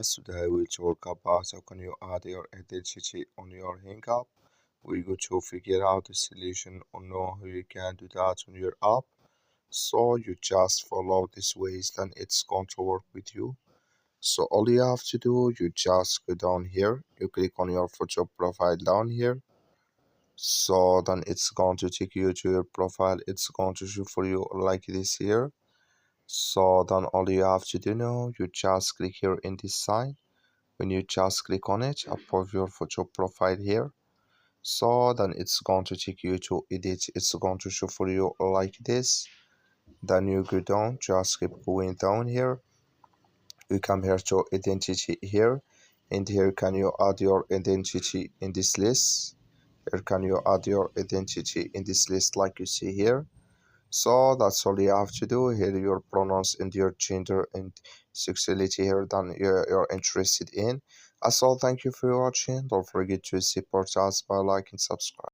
Today we talk about how can you add your identity on your Hinge app. We go to figure out the solution on how you can do that on your app. So you just follow this ways, then it's going to work with you. So all you have to do, you just go down here, you click on your photo profile down here. So then it's going to take you to your profile. It's going to show for you like this here. So then all you have to do now, you just click here in this side. When you just click on it above your photo profile here, so then it's going to take you to edit. It's going to show for you like this. Then you go down, just keep going down here. You come here to identity here, and here can you add your identity in this list. Here can you add your identity in this list like you see here. So that's all you have to do. Here your pronouns and your gender and sexuality here that you're interested in. That's all. Thank you for watching. Don't forget to support us by liking, subscribe.